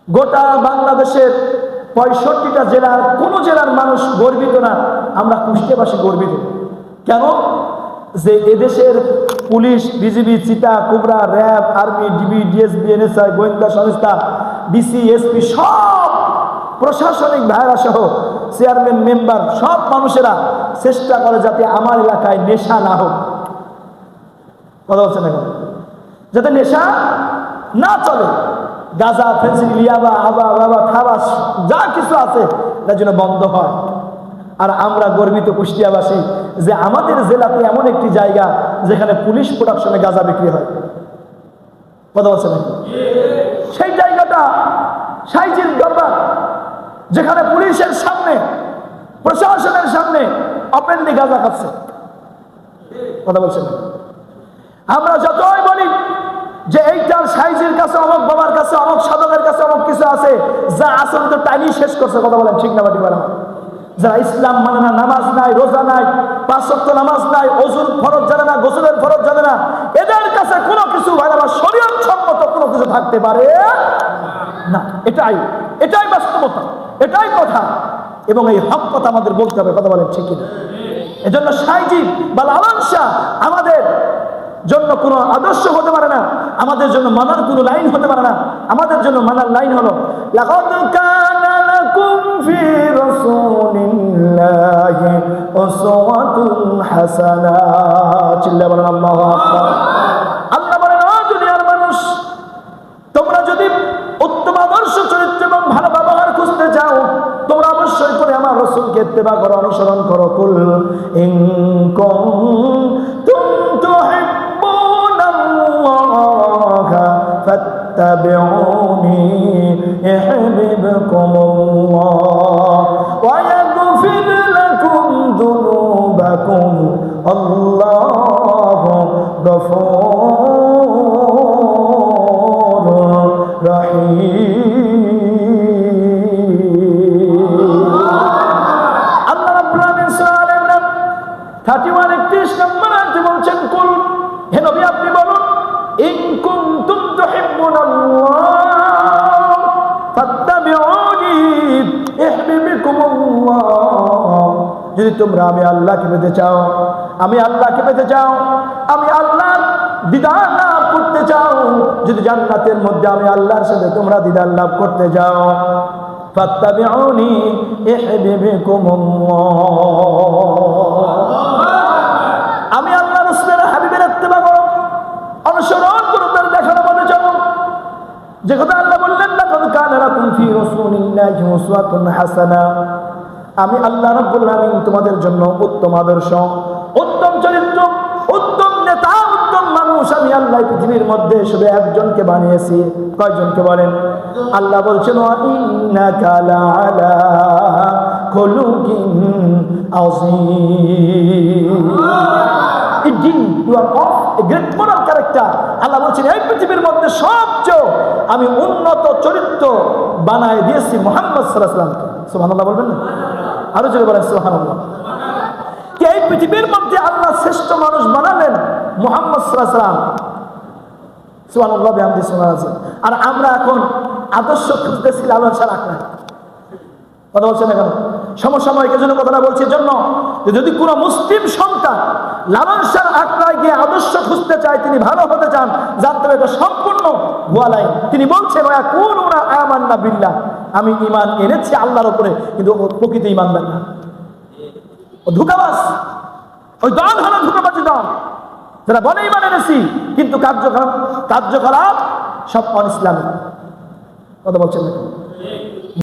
গোটা বাংলাদেশের 65টা জেলার কোন জেলার মানুষ গর্বিত না, আমরা কুষ্টিয়াবাসী গর্বিত। কেন? যে এদেশের পুলিশ, বিজিবি, চিতা, cobra, RAB, army, DB, DSB, NSI, গোয়েন্দা সংস্থা, ডিসি, এসপি, সব প্রশাসনিক ভাইরা সহ চেয়ারম্যান, মেম্বার, সব মানুষেরা চেষ্টা করে যাতে আমার এলাকায় নেশা না হোক। কথা বলছেন না? যাতে নেশা না চলে, গাঁজা, ফেন্সিল, ইয়াবা, আবা বাবা খাওয়া যা কিছু আছে তার জন্য বন্ধ হয়। আর আমরা গর্বিত কুষ্টিয়াবাসী যে আমাদের জেলাতে এমন একটি জায়গা যেখানে পুলিশ প্রোডাকশনে গাঁজা বিক্রি হয়। কথা বলছেন নাকি? সেই জায়গাটা সাইজির দরবার, যেখানে পুলিশের সামনে, প্রশাসনের সামনে ওপেনলি গাঁজা খাচ্ছে। কথা বলছেন না? আমরা যতই বলি যে এইটার সাইজের কাছে, অমুক বাবার কাছে, অমুক সাধকের কাছে অমুক কিছু আছে, যা আসলে তো টাইনি শেষ করছে। কথা বলেন ঠিক না বাটি? যারা ইসলাম মানে না, নামাজ নাই, রোজা নাই, 5 ওয়াক্ত নামাজ নাই, ওযুর ফরজ জানে না, গোসলের ফরজ জানে না, এদের কাছে কোনো কিছু ভাই আমার শরীয়ত সম্মত কোনো কিছু থাকতে পারে না। এটাই বাস্তবতা, এটাই কথা, এবং এই হক কথা আমাদের বলতে হবে। কথা বলেন ঠিক না? এজন্য সাইজি বা লালন শাহ আমাদের জন্য কোনো আদর্শ হতে পারে না, আমাদের জন্য মানার কোনো লাইন হতে পারে না। আমাদের জন্য মানার লাইন হলো লাকাদ কানা লাকুম ফি রাসূলিল্লাহি উসওয়াতুন হাসানাহ। চিল্লা বলেন আল্লাহু আকবার। আল্লাহ বলেন, ও দুনিয়ার মানুষ, তোমরা যদি উত্তম আদর্শ, চরিত্র এবং ভালো ব্যবহার খুঁজতে চাও, তোমরা অবশ্যই করে আমার রাসূলকে ইত্তেবা করো, অনুসরণ করো। কুল ইন কুনতুম فاتبعوني يحببكم الله ويغفر لكم ذنوبكم الله غفور رحيم। আল্লাহ রাব্বুল আলামিন সূরা আল ইমরান 31 নম্বর আয়াতে বলছেন, কুল, হে নবী আপনি বলুন, ইন কুনতুম তুহিব্বুনাল্লাহ ফাত্তাবিউনি ইউহিব্বুকুমুল্লাহ। যদি তোমরা আমি আল্লাহকে পেতে চাও, আমি আল্লাহকে পেতে চাও, আমি আল্লাহর দিদার লাভ করতে চাও, যদি জান্নাতের মধ্যে আমি আল্লাহর সাথে তোমরা দিদার লাভ করতে চাও, ফাত্তাবিউনি ইউহিব্বুকুমুল্লাহ। আমি আল্লাহ রাসূলের হাবিবের ইত্তেবা করো, অনুসরণ করো, তার দেখানো পথে চলো। যে কথা আল্লাহ বললেন, লাকাদ কানা লাকুম ফি রাসূলিল্লাহি উসওয়াতুন হাসানাহ। আমি আল্লাহ রাব্বুল আলামিন তোমাদের জন্য উত্তম আদর্শ, উত্তম চরিত্র, উত্তম নেতা, উত্তম মানুষ আমি আল্লাহ পৃথিবীর মধ্যে শুধু একজনকে বানিয়েছি। কয়জনকে বলেন? আল্লাহ বলছেন, ওয়া ইন্নাকা লাআলা খুলুকিন আযীম। You are of a great moral character. আল্লাহ বলছেন, এই পৃথিবীর মধ্যে সবচেয়ে আমি উন্নত চরিত্র বানায় দিয়েছি মুহাম্মদ সাল্লাল্লাহু আলাইহি ওয়াসাল্লামকে। সুবহানাল্লাহ বলবেন না? আরো জোরে বলেন সুবহানাল্লাহ। কি এই পৃথিবীর মধ্যে আল্লাহ শ্রেষ্ঠ মানুষ বানালেন মুহাম্মদ সাল্লাল্লাহু আলাইহি ওয়াসাল্লাম। সুবহানাল্লাহ বিহামদিহি সুবহানাল্লাহ। আর আমরা এখন আদর্শ খুঁজতেছি লালন শাহ রাখনা। কথা বলছেন না কেন? সমসাময়িক জন্য কথাটা বলছি জন্য, যদি কোনো মুসলিম সন্তান লালন শাহ আকরায় গিয়ে আদর্শ খুঁজতে চায়, তিনি ভালো হতে চান, জানতে হবে এটা সম্পূর্ণ ভুয়া লাইন। তিনি বলছেন, ওয়া কুনুনা আমান্না বিল্লাহ, আমি ঈমান এনেছি আল্লাহর উপরে, কিন্তু প্রকৃত ঈমানদার না, ও ধোঁকাবাজ, ওই দল হলো ধোঁকাবাজি দল, যারা বলে ঈমান এনেছি কিন্তু কার্যকলাপ সব অন ইসলামিক। কথা বলছেন না?